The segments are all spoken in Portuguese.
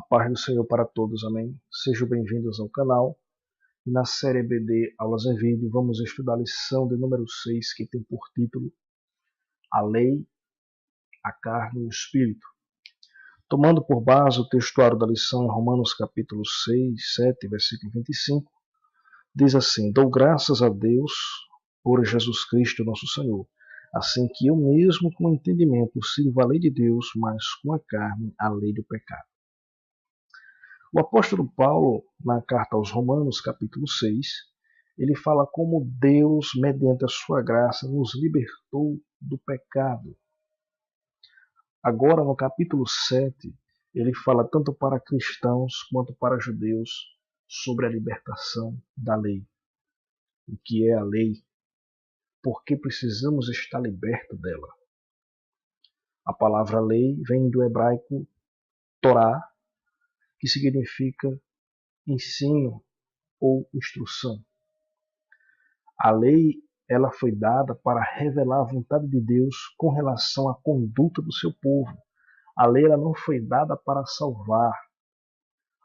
paz do Senhor para todos, amém? Sejam bem-vindos ao canal. E na série EBD Aulas em Vídeo, vamos estudar a lição de número 6, que tem por título A Lei, a Carne e o Espírito. Tomando por base o textuário da lição em Romanos capítulo 6, 7, versículo 25, diz assim: Dou graças a Deus por Jesus Cristo nosso Senhor, assim que eu mesmo com entendimento sirvo a lei de Deus, mas com a carne a lei do pecado. O apóstolo Paulo, na carta aos Romanos, capítulo 6, ele fala como Deus, mediante a sua graça, nos libertou do pecado. Agora, no capítulo 7, ele fala tanto para cristãos quanto para judeus sobre a libertação da lei. O que é a lei? Por que precisamos estar libertos dela? A palavra lei vem do hebraico Torá, que significa ensino ou instrução. A lei, ela foi dada para revelar a vontade de Deus com relação à conduta do seu povo. A lei, ela não foi dada para salvar.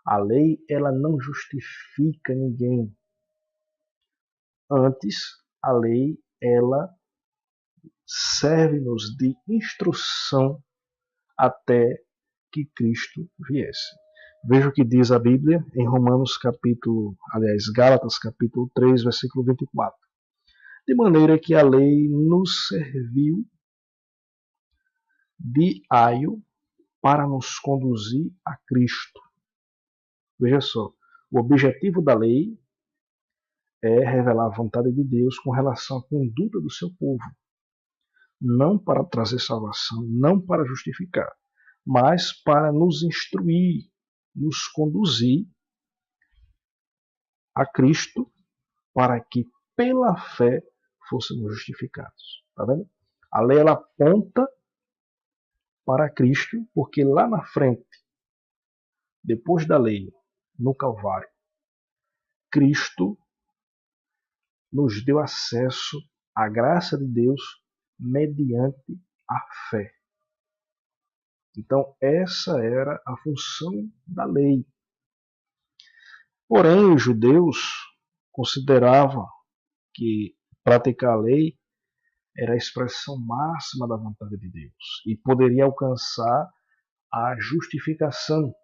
A lei, ela não justifica ninguém. Antes, a lei, ela serve-nos de instrução até que Cristo viesse. Veja o que diz a Bíblia em Gálatas capítulo 3, versículo 24. De maneira que a lei nos serviu de aio para nos conduzir a Cristo. Veja só, o objetivo da lei é revelar a vontade de Deus com relação à conduta do seu povo. Não para trazer salvação, não para justificar, mas para nos instruir, nos conduzir a Cristo, para que pela fé fôssemos justificados. Tá vendo? A lei, ela aponta para Cristo, porque lá na frente, depois da lei, no Calvário, Cristo nos deu acesso à graça de Deus mediante a fé. Então, essa era a função da lei. Porém, os judeus consideravam que praticar a lei era a expressão máxima da vontade de Deus e poderia alcançar a justificação.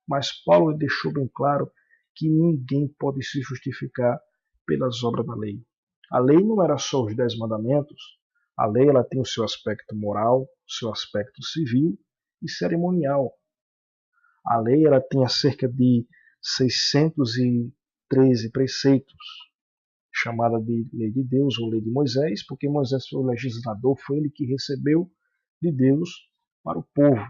Mas Paulo deixou bem claro que ninguém pode se justificar pelas obras da lei. A lei não era só os 10 mandamentos. A lei, ela tem o seu aspecto moral, o seu aspecto civil e cerimonial. A lei, ela tinha cerca de 613 preceitos, chamada de lei de Deus ou lei de Moisés, porque Moisés foi o legislador, foi ele que recebeu de Deus para o povo.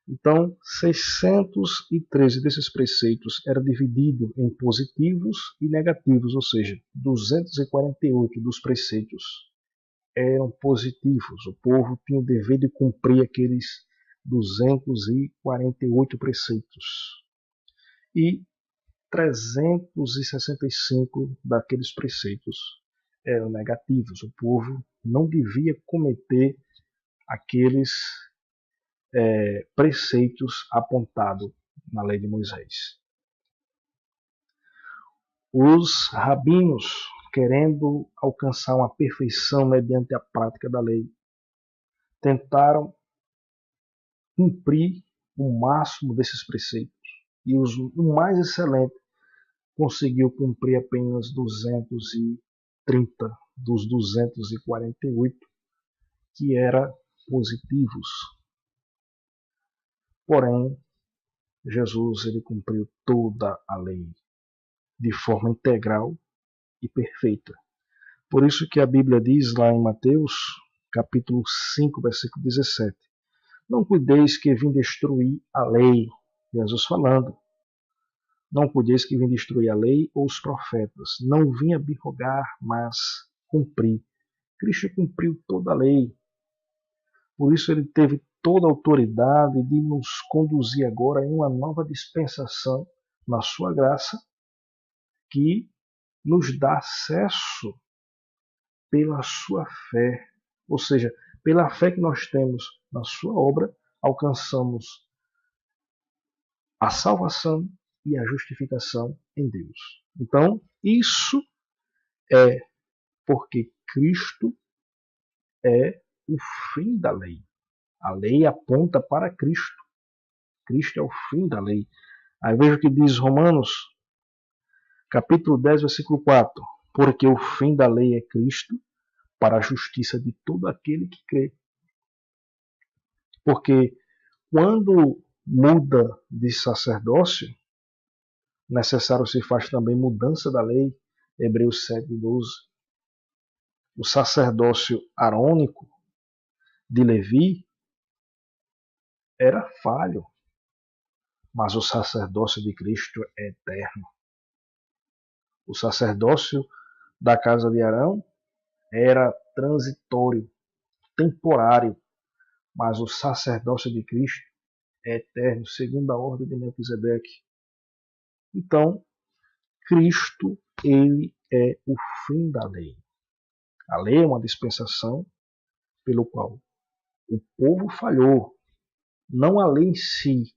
Então, 613 desses preceitos eram divididos em positivos e negativos, ou seja, 248 dos preceitos eram positivos. O povo tinha o dever de cumprir aqueles 248 preceitos. E 365 daqueles preceitos eram negativos. O povo não devia cometer aqueles preceitos apontados na lei de Moisés. Os rabinos, querendo alcançar uma perfeição mediante a prática da lei, tentaram cumprir o máximo desses preceitos. E o mais excelente conseguiu cumprir apenas 230 dos 248, que eram positivos. Porém, Jesus, ele cumpriu toda a lei de forma integral e perfeita. Por isso que a Bíblia diz lá em Mateus, capítulo 5, versículo 17, não cuideis que vim destruir a lei, Jesus falando, não cuideis que vim destruir a lei ou os profetas, não vim abrogar, mas cumprir. Cristo cumpriu toda a lei, por isso ele teve toda a autoridade de nos conduzir agora em uma nova dispensação na sua graça, que nos dá acesso pela sua fé, ou seja, pela fé que nós temos na sua obra, alcançamos a salvação e a justificação em Deus. Então, isso é porque Cristo é o fim da lei. A lei aponta para Cristo. Cristo é o fim da lei. Aí veja o que diz Romanos, capítulo 10, versículo 4. Porque o fim da lei é Cristo, para a justiça de todo aquele que crê. Porque quando muda de sacerdócio, necessário se faz também mudança da lei. Hebreus 7:12. O sacerdócio arônico de Levi era falho, mas o sacerdócio de Cristo é eterno. O sacerdócio da casa de Arão era transitório, temporário, mas o sacerdócio de Cristo é eterno, segundo a ordem de Melquisedeque. Então, Cristo, ele é o fim da lei. A lei é uma dispensação pelo qual o povo falhou, não a lei em si.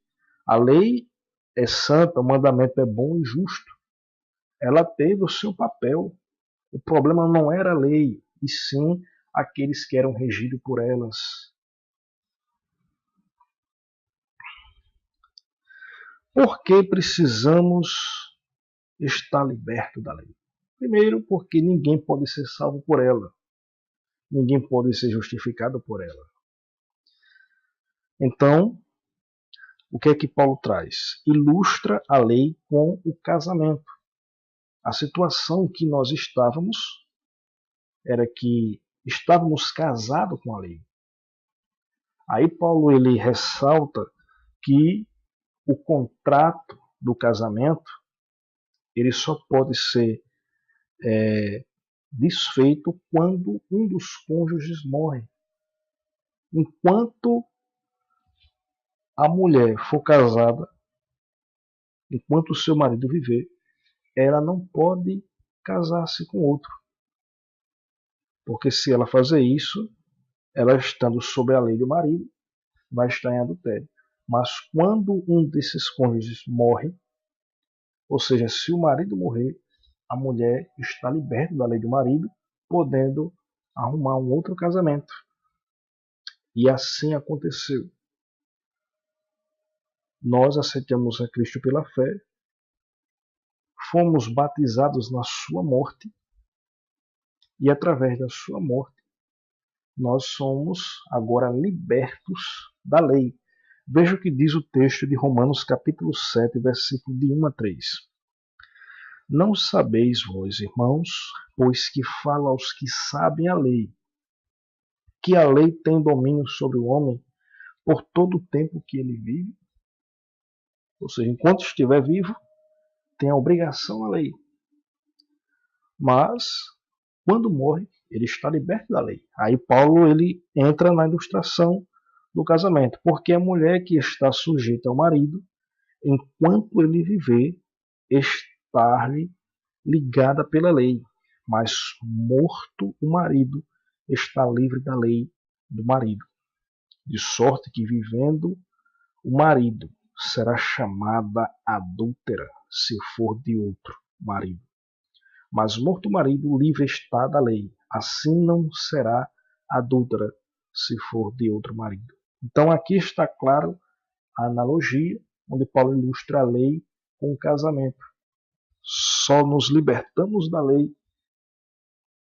A lei é santa, o mandamento é bom e justo. Ela teve o seu papel. O problema não era a lei, e sim aqueles que eram regidos por elas. Por que precisamos estar liberto da lei? Primeiro, porque ninguém pode ser salvo por ela. Ninguém pode ser justificado por ela. Então, o que é que Paulo traz? Ilustra a lei com o casamento. A situação que nós estávamos era que estávamos casados com a lei. Aí Paulo ele ressalta que o contrato do casamento ele só pode ser desfeito quando um dos cônjuges morre. Enquanto a mulher for casada, enquanto o seu marido viver, ela não pode casar-se com outro. Porque se ela fazer isso, ela estando sob a lei do marido, vai estar em adultério. Mas quando um desses cônjuges morre, ou seja, se o marido morrer, a mulher está liberta da lei do marido, podendo arrumar um outro casamento. E assim aconteceu. Nós aceitamos a Cristo pela fé, fomos batizados na sua morte, e através da sua morte, nós somos agora libertos da lei. Veja o que diz o texto de Romanos capítulo 7, versículo de 1 a 3. Não sabeis vós, irmãos, pois que fala aos que sabem a lei, que a lei tem domínio sobre o homem por todo o tempo que ele vive? Ou seja, enquanto estiver vivo, tem a obrigação a lei. Mas, quando morre, ele está liberto da lei. Aí Paulo ele entra na ilustração do casamento, porque a mulher que está sujeita ao marido, enquanto ele viver, estar-lhe ligada pela lei, mas morto o marido, está livre da lei do marido. De sorte que, vivendo o marido, será chamada adúltera, se for de outro marido. Mas morto o marido, livre está da lei. Assim não será adúltera, se for de outro marido. Então aqui está claro a analogia, onde Paulo ilustra a lei com o casamento. Só nos libertamos da lei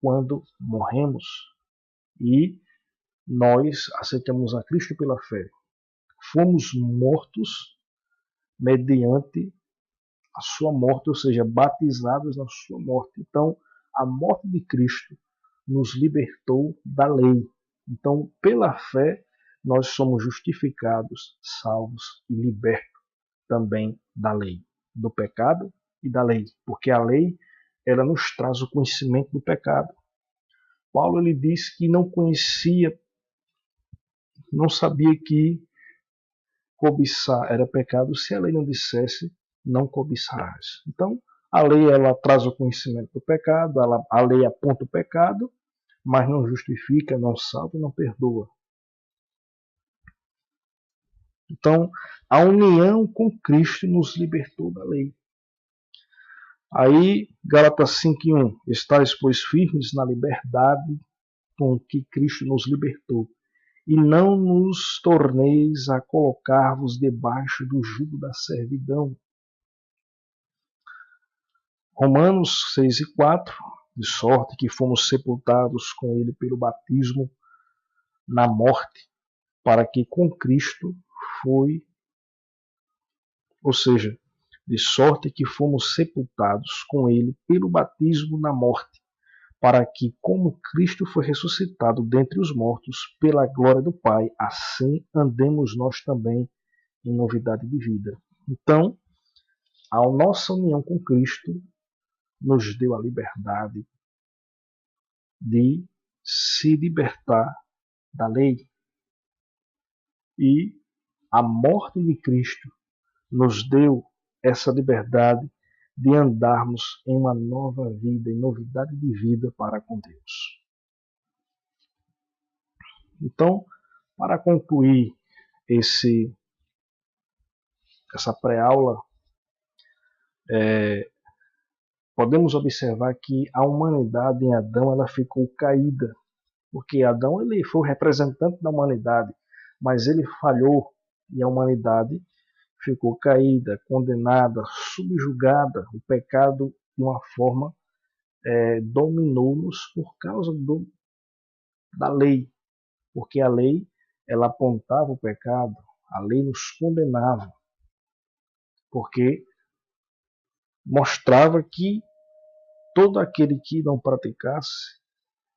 quando morremos e nós aceitamos a Cristo pela fé. Fomos mortos mediante a sua morte, ou seja, batizados na sua morte. Então, a morte de Cristo nos libertou da lei. Então, pela fé, nós somos justificados, salvos e libertos também da lei, do pecado e da lei, porque a lei ela nos traz o conhecimento do pecado. Paulo ele diz que não conhecia, não sabia que cobiçar era pecado se a lei não dissesse não cobiçarás. Então, a lei ela traz o conhecimento do pecado, a lei aponta o pecado, mas não justifica, não salva e não perdoa. Então, a união com Cristo nos libertou da lei. Aí, Gálatas 5:1, estáis, pois, firmes na liberdade com que Cristo nos libertou, e não nos torneis a colocar-vos debaixo do jugo da servidão. Romanos 6:4, de sorte que fomos sepultados com ele pelo batismo na morte, para que com Cristo foi, ou seja, de sorte que fomos sepultados com ele pelo batismo na morte, para que, como Cristo foi ressuscitado dentre os mortos pela glória do Pai, assim andemos nós também em novidade de vida. Então, a nossa união com Cristo nos deu a liberdade de se libertar da lei. E a morte de Cristo nos deu essa liberdade de andarmos em uma nova vida, em novidade de vida para com Deus. Então, para concluir essa pré-aula, podemos observar que a humanidade em Adão ela ficou caída, porque Adão ele foi o representante da humanidade, mas ele falhou e a humanidade ficou caída, condenada, subjugada. O pecado, de uma forma, dominou-nos por causa da lei, porque a lei ela apontava o pecado, a lei nos condenava, porque mostrava que todo aquele que não praticasse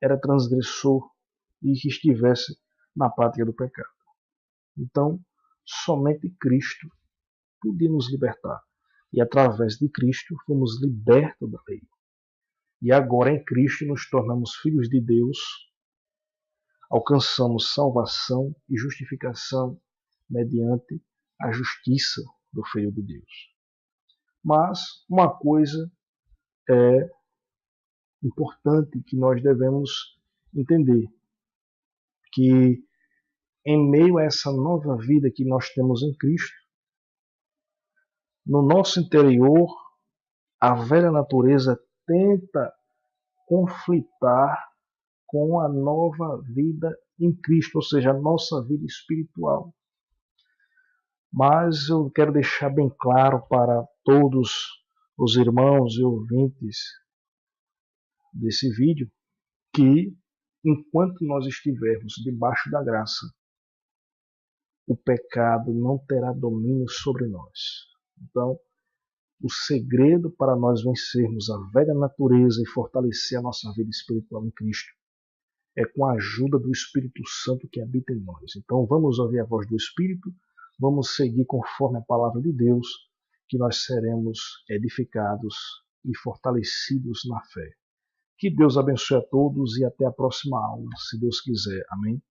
era transgressor e que estivesse na prática do pecado. Então, somente Cristo podia nos libertar. E através de Cristo fomos libertos da lei. E agora em Cristo nos tornamos filhos de Deus, alcançamos salvação e justificação mediante a justiça do Filho de Deus. Mas uma coisa é importante que nós devemos entender, que em meio a essa nova vida que nós temos em Cristo, no nosso interior, a velha natureza tenta conflitar com a nova vida em Cristo, ou seja, a nossa vida espiritual. Mas eu quero deixar bem claro para todos os irmãos e ouvintes desse vídeo que, enquanto nós estivermos debaixo da graça, o pecado não terá domínio sobre nós. Então, o segredo para nós vencermos a velha natureza e fortalecer a nossa vida espiritual em Cristo é com a ajuda do Espírito Santo que habita em nós. Então vamos ouvir a voz do Espírito, vamos seguir conforme a palavra de Deus, que nós seremos edificados e fortalecidos na fé. Que Deus abençoe a todos e até a próxima aula, se Deus quiser. Amém?